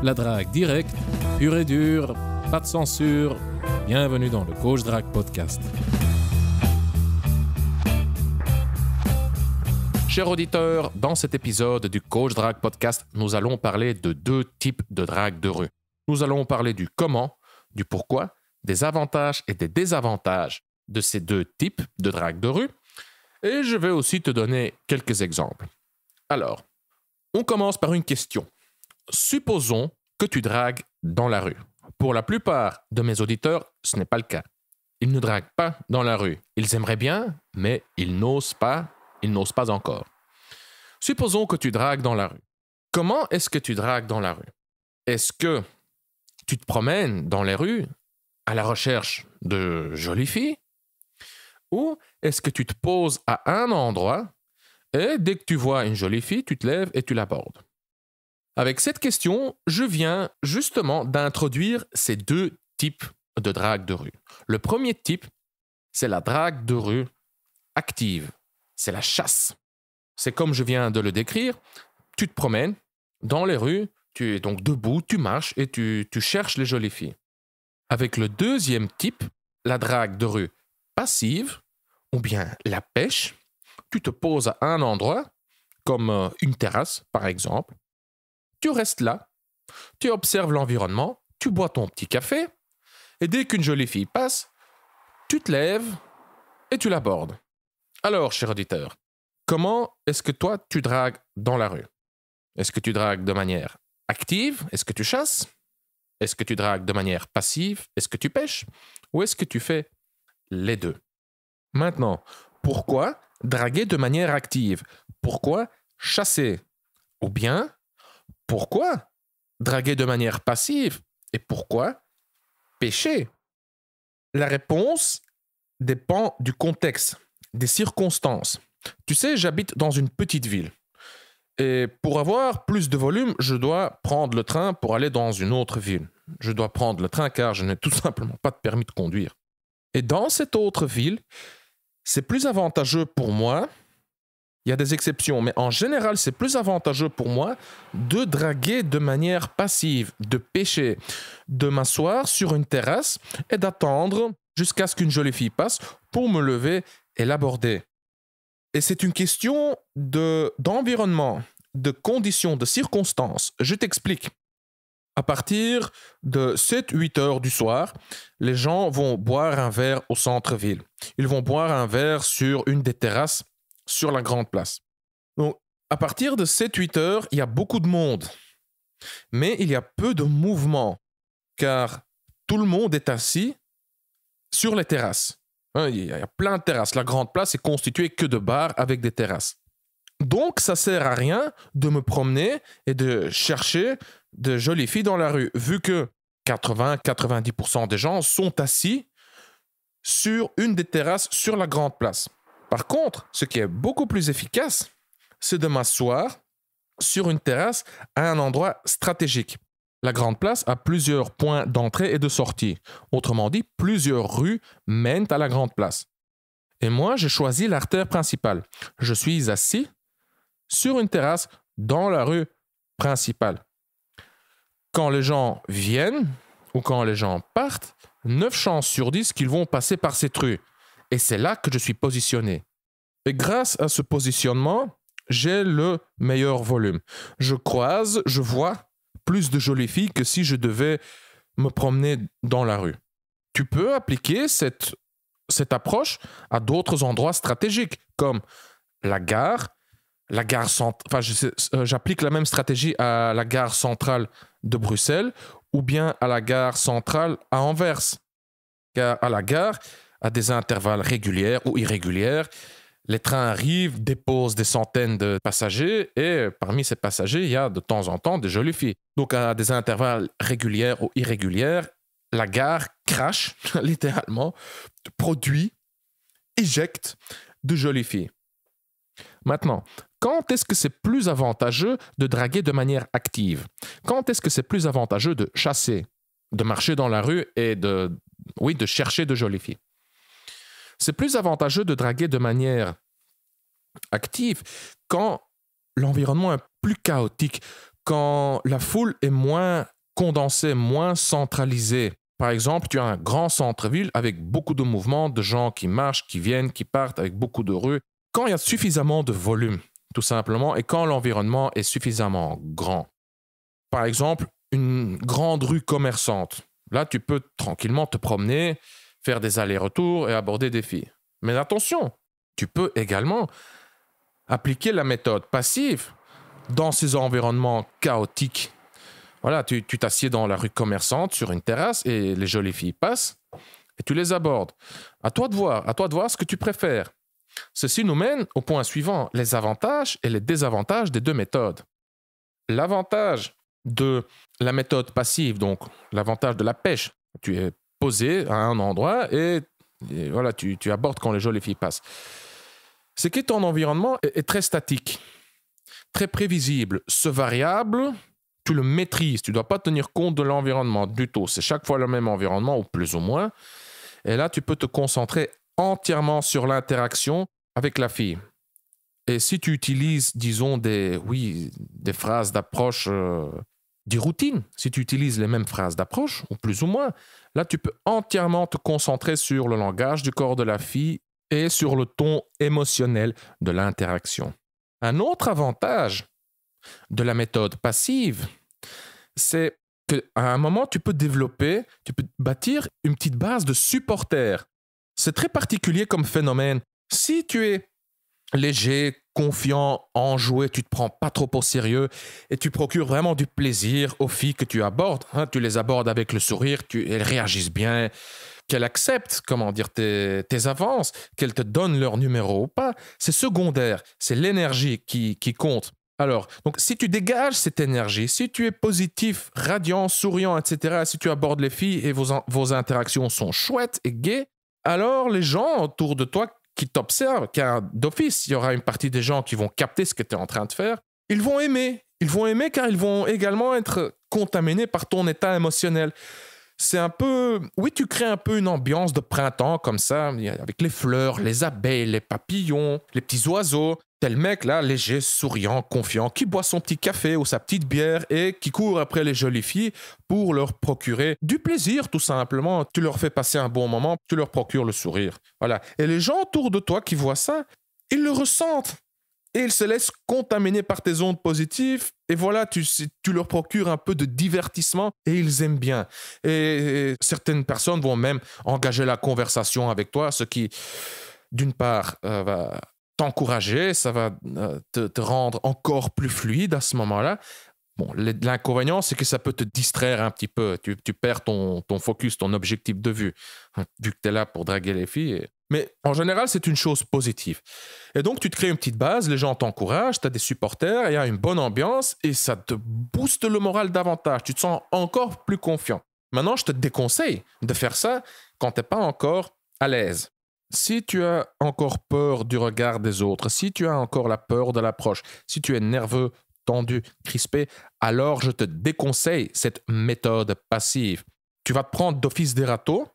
La drague directe, pure et dure, pas de censure. Bienvenue dans le Coach Drague Podcast. Chers auditeurs, dans cet épisode du Coach Drague Podcast, nous allons parler de deux types de drague de rue. Nous allons parler du comment, du pourquoi, des avantages et des désavantages de ces deux types de drague de rue. Et je vais aussi te donner quelques exemples. Alors, on commence par une question. Supposons que tu dragues dans la rue. Pour la plupart de mes auditeurs, ce n'est pas le cas. Ils ne draguent pas dans la rue. Ils aimeraient bien, mais ils n'osent pas encore. Supposons que tu dragues dans la rue. Comment est-ce que tu dragues dans la rue? Est-ce que tu te promènes dans les rues à la recherche de jolies filles? Ou est-ce que tu te poses à un endroit et dès que tu vois une jolie fille, tu te lèves et tu l'abordes? Avec cette question, je viens justement d'introduire ces deux types de drague de rue. Le premier type, c'est la drague de rue active. C'est la chasse. C'est comme je viens de le décrire. Tu te promènes dans les rues, tu es donc debout, tu marches et tu cherches les jolies filles. Avec le deuxième type, la drague de rue passive, ou bien la pêche, tu te poses à un endroit, comme une terrasse par exemple. Tu restes là, tu observes l'environnement, tu bois ton petit café, et dès qu'une jolie fille passe, tu te lèves et tu l'abordes. Alors, cher auditeur, comment est-ce que toi, tu dragues dans la rue? Est-ce que tu dragues de manière active? Est-ce que tu chasses? Est-ce que tu dragues de manière passive? Est-ce que tu pêches? Ou est-ce que tu fais les deux? Maintenant, pourquoi draguer de manière active? Pourquoi chasser? Ou bien, pourquoi draguer de manière passive? Et pourquoi pêcher? La réponse dépend du contexte, des circonstances. Tu sais, j'habite dans une petite ville. Et pour avoir plus de volume, je dois prendre le train pour aller dans une autre ville. Je dois prendre le train car je n'ai tout simplement pas de permis de conduire. Et dans cette autre ville, c'est plus avantageux pour moi. Il y a des exceptions, mais en général, c'est plus avantageux pour moi de draguer de manière passive, de pêcher, de m'asseoir sur une terrasse et d'attendre jusqu'à ce qu'une jolie fille passe pour me lever et l'aborder. Et c'est une question d'environnement, de conditions, de circonstances. Je t'explique. À partir de 7-8 heures du soir, les gens vont boire un verre au centre-ville. Ils vont boire un verre sur une des terrasses sur la grande place. Donc, à partir de 7-8 heures, il y a beaucoup de monde. Mais il y a peu de mouvement, car tout le monde est assis sur les terrasses. Il y a plein de terrasses. La grande place est constituée que de bars avec des terrasses. Donc, ça ne sert à rien de me promener et de chercher de jolies filles dans la rue, vu que 80-90% des gens sont assis sur une des terrasses sur la grande place. Par contre, ce qui est beaucoup plus efficace, c'est de m'asseoir sur une terrasse à un endroit stratégique. La grande place a plusieurs points d'entrée et de sortie. Autrement dit, plusieurs rues mènent à la grande place. Et moi, j'ai choisi l'artère principale. Je suis assis sur une terrasse dans la rue principale. Quand les gens viennent ou quand les gens partent, 9 chances sur 10 qu'ils vont passer par cette rue. Et c'est là que je suis positionné. Et grâce à ce positionnement, j'ai le meilleur volume. Je croise, je vois plus de jolies filles que si je devais me promener dans la rue. Tu peux appliquer cette approche à d'autres endroits stratégiques, comme la gare centrale. J'applique la même stratégie à la gare centrale de Bruxelles ou bien à la gare centrale à Anvers. Car à la gare, à des intervalles réguliers ou irréguliers, les trains arrivent, déposent des centaines de passagers et parmi ces passagers, il y a de temps en temps des jolies filles. Donc à des intervalles réguliers ou irréguliers, la gare crache littéralement, produit, éjecte de jolies filles. Maintenant, quand est-ce que c'est plus avantageux de draguer de manière active? Quand est-ce que c'est plus avantageux de chasser, de marcher dans la rue et de chercher de jolies filles? C'est plus avantageux de draguer de manière active quand l'environnement est plus chaotique, quand la foule est moins condensé, moins centralisé. Par exemple, tu as un grand centre-ville avec beaucoup de mouvements, de gens qui marchent, qui viennent, qui partent, avec beaucoup de rues. Quand il y a suffisamment de volume, tout simplement, et quand l'environnement est suffisamment grand. Par exemple, une grande rue commerçante. Là, tu peux tranquillement te promener, faire des allers-retours et aborder des filles. Mais attention, tu peux également appliquer la méthode passive dans ces environnements chaotiques. Voilà, tu t'assieds dans la rue commerçante sur une terrasse et les jolies filles passent et tu les abordes. À toi de voir ce que tu préfères. Ceci nous mène au point suivant, les avantages et les désavantages des deux méthodes. L'avantage de la méthode passive, donc l'avantage de la pêche, tu es posé à un endroit et voilà, tu abordes quand les jolies filles passent. C'est que ton environnement est très statique, très prévisible. Ce variable, tu le maîtrises, tu ne dois pas tenir compte de l'environnement du tout. C'est chaque fois le même environnement, ou plus ou moins. Et là, tu peux te concentrer entièrement sur l'interaction avec la fille. Et si tu utilises, disons, des phrases d'approche, des routines, si tu utilises les mêmes phrases d'approche, ou plus ou moins, là, tu peux entièrement te concentrer sur le langage du corps de la fille et sur le ton émotionnel de l'interaction. Un autre avantage de la méthode passive, c'est qu'à un moment, tu peux bâtir une petite base de supporters. C'est très particulier comme phénomène. Si tu es léger, confiant, enjoué, tu ne te prends pas trop au sérieux et tu procures vraiment du plaisir aux filles que tu abordes, tu les abordes avec le sourire, elles réagissent bien, qu'elles acceptent, tes avances, qu'elles te donnent leur numéro ou pas, c'est secondaire, c'est l'énergie qui compte. Alors, donc, si tu dégages cette énergie, si tu es positif, radiant, souriant, etc., si tu abordes les filles et vos interactions sont chouettes et gaies, alors les gens autour de toi qui t'observent, car d'office, il y aura une partie des gens qui vont capter ce que tu es en train de faire, ils vont aimer. Ils vont aimer car ils vont également être contaminés par ton état émotionnel. C'est un peu... Oui, tu crées un peu une ambiance de printemps comme ça, avec les fleurs, les abeilles, les papillons, les petits oiseaux. Tel mec là, léger, souriant, confiant, qui boit son petit café ou sa petite bière et qui court après les jolies filles pour leur procurer du plaisir tout simplement. Tu leur fais passer un bon moment, tu leur procures le sourire. Voilà. Et les gens autour de toi qui voient ça, ils le ressentent. Et ils se laissent contaminer par tes ondes positives. Et voilà, tu leur procures un peu de divertissement et ils aiment bien. Et certaines personnes vont même engager la conversation avec toi, ce qui, d'une part, va t'encourager, ça va te rendre encore plus fluide à ce moment-là. Bon, l'inconvénient, c'est que ça peut te distraire un petit peu. Tu perds ton focus, ton objectif de vue, vu que tu es là pour draguer les filles. Mais en général, c'est une chose positive. Et donc, tu te crées une petite base, les gens t'encouragent, tu as des supporters, il y a une bonne ambiance et ça te booste le moral davantage. Tu te sens encore plus confiant. Maintenant, je te déconseille de faire ça quand tu n'es pas encore à l'aise. Si tu as encore peur du regard des autres, si tu as encore la peur de l'approche, si tu es nerveux, tendu, crispé, alors je te déconseille cette méthode passive. Tu vas te prendre d'office des râteaux,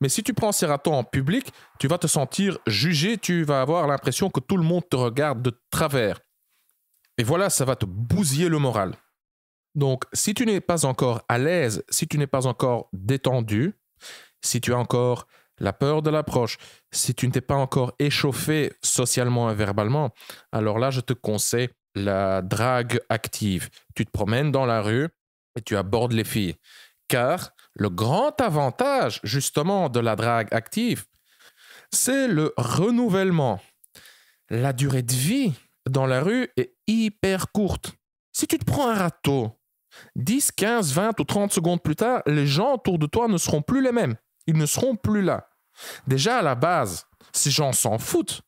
mais si tu prends ces râteaux en public, tu vas te sentir jugé, tu vas avoir l'impression que tout le monde te regarde de travers. Et voilà, ça va te bousiller le moral. Donc, si tu n'es pas encore à l'aise, si tu n'es pas encore détendu, si tu as encore la peur de l'approche, si tu ne t'es pas encore échauffé socialement et verbalement, alors là, je te conseille la drague active. Tu te promènes dans la rue et tu abordes les filles. Car le grand avantage, justement, de la drague active, c'est le renouvellement. La durée de vie dans la rue est hyper courte. Si tu te prends un râteau, 10, 15, 20 ou 30 secondes plus tard, les gens autour de toi ne seront plus les mêmes. Ils ne seront plus là. Déjà, à la base, ces gens s'en foutent.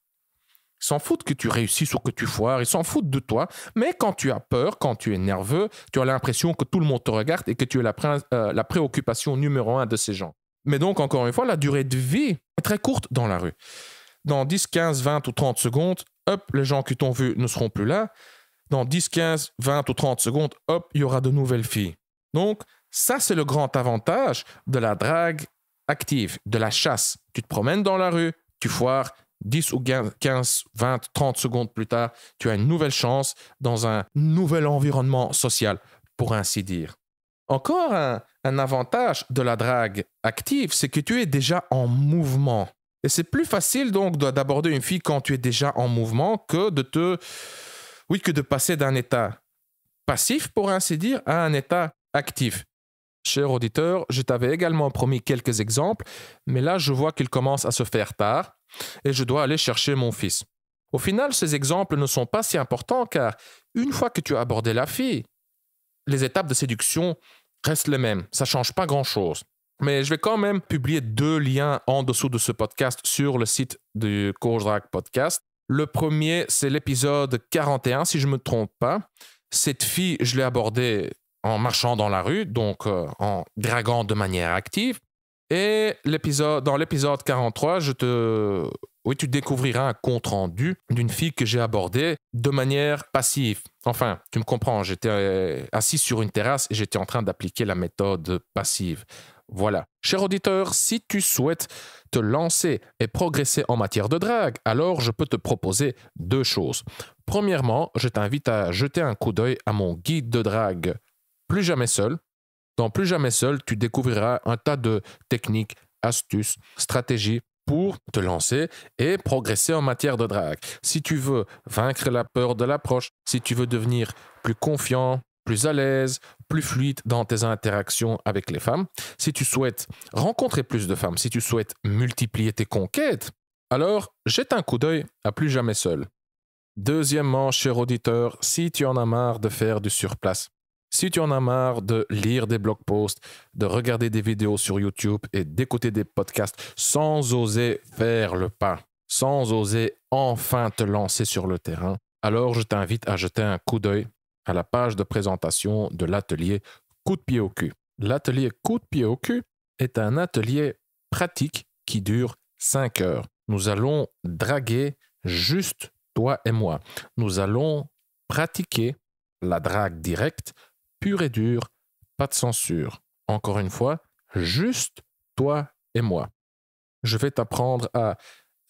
Ils s'en foutent que tu réussisses ou que tu foires, ils s'en foutent de toi. Mais quand tu as peur, quand tu es nerveux, tu as l'impression que tout le monde te regarde et que tu es la préoccupation numéro 1 de ces gens. Mais donc, encore une fois, la durée de vie est très courte dans la rue. Dans 10, 15, 20 ou 30 secondes, hop, les gens qui t'ont vu ne seront plus là. Dans 10, 15, 20 ou 30 secondes, hop, il y aura de nouvelles filles. Donc, ça, c'est le grand avantage de la drague active, de la chasse. Tu te promènes dans la rue, tu foires, 10 ou 15, 20, 30 secondes plus tard, tu as une nouvelle chance dans un nouvel environnement social, pour ainsi dire. Encore un avantage de la drague active, c'est que tu es déjà en mouvement. Et c'est plus facile donc d'aborder une fille quand tu es déjà en mouvement que de passer d'un état passif, pour ainsi dire, à un état actif. Cher auditeur, je t'avais également promis quelques exemples, mais là je vois qu'il commence à se faire tard et je dois aller chercher mon fils. Au final, ces exemples ne sont pas si importants car une fois que tu as abordé la fille, les étapes de séduction restent les mêmes. Ça ne change pas grand-chose. Mais je vais quand même publier 2 liens en dessous de ce podcast sur le site du Coach Drag Podcast. Le premier, c'est l'épisode 41, si je ne me trompe pas. Cette fille, je l'ai abordée en marchant dans la rue, donc en draguant de manière active. Et dans l'épisode 43, tu découvriras un compte-rendu d'une fille que j'ai abordée de manière passive. Enfin, tu me comprends, j'étais assis sur une terrasse et j'étais en train d'appliquer la méthode passive. Voilà. Cher auditeur, si tu souhaites te lancer et progresser en matière de drague, alors je peux te proposer 2 choses. Premièrement, je t'invite à jeter un coup d'œil à mon guide de drague Plus jamais seul. Dans Plus jamais seul, tu découvriras un tas de techniques, astuces, stratégies pour te lancer et progresser en matière de drague. Si tu veux vaincre la peur de l'approche, si tu veux devenir plus confiant, plus à l'aise, plus fluide dans tes interactions avec les femmes, si tu souhaites rencontrer plus de femmes, si tu souhaites multiplier tes conquêtes, alors jette un coup d'œil à Plus jamais seul. Deuxièmement, cher auditeur, si tu en as marre de faire du surplace, si tu en as marre de lire des blog posts, de regarder des vidéos sur YouTube et d'écouter des podcasts sans oser faire le pas, sans oser enfin te lancer sur le terrain, alors je t'invite à jeter un coup d'œil à la page de présentation de l'atelier Coup de pied au cul. L'atelier Coup de pied au cul est un atelier pratique qui dure 5 heures. Nous allons draguer juste toi et moi. Nous allons pratiquer la drague directe, pure et dure, pas de censure. Encore une fois, juste toi et moi. Je vais t'apprendre à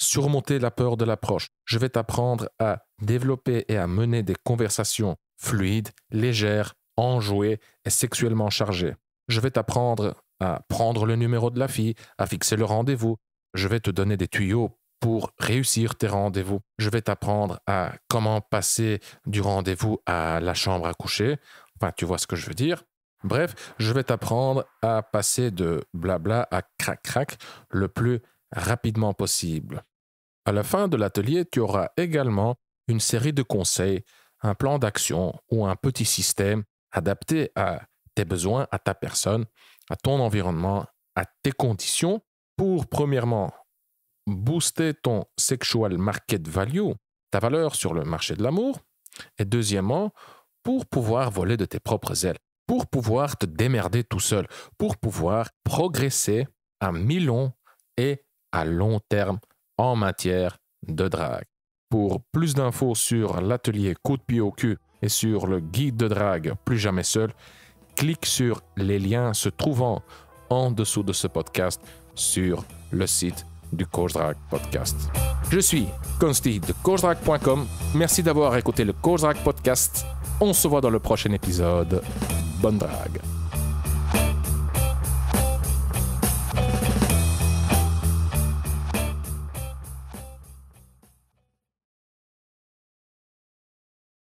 surmonter la peur de l'approche. Je vais t'apprendre à développer et à mener des conversations fluides, légères, enjouées et sexuellement chargées. Je vais t'apprendre à prendre le numéro de la fille, à fixer le rendez-vous. Je vais te donner des tuyaux pour réussir tes rendez-vous. Je vais t'apprendre à comment passer du rendez-vous à la chambre à coucher. Enfin, tu vois ce que je veux dire. Bref, je vais t'apprendre à passer de blabla à crac-crac le plus rapidement possible. À la fin de l'atelier, tu auras également une série de conseils, un plan d'action ou un petit système adapté à tes besoins, à ta personne, à ton environnement, à tes conditions pour, premièrement, booster ton sexual market value, ta valeur sur le marché de l'amour, et deuxièmement, pour pouvoir voler de tes propres ailes, pour pouvoir te démerder tout seul, pour pouvoir progresser à mi-long et à long terme en matière de drague. Pour plus d'infos sur l'atelier Coup de pied au cul et sur le guide de drague Plus jamais seul, clique sur les liens se trouvant en dessous de ce podcast sur le site du Coach Drag Podcast. Je suis Consti de coachdrag.com. Merci d'avoir écouté le Coach Drag Podcast. On se voit dans le prochain épisode. Bonne drague.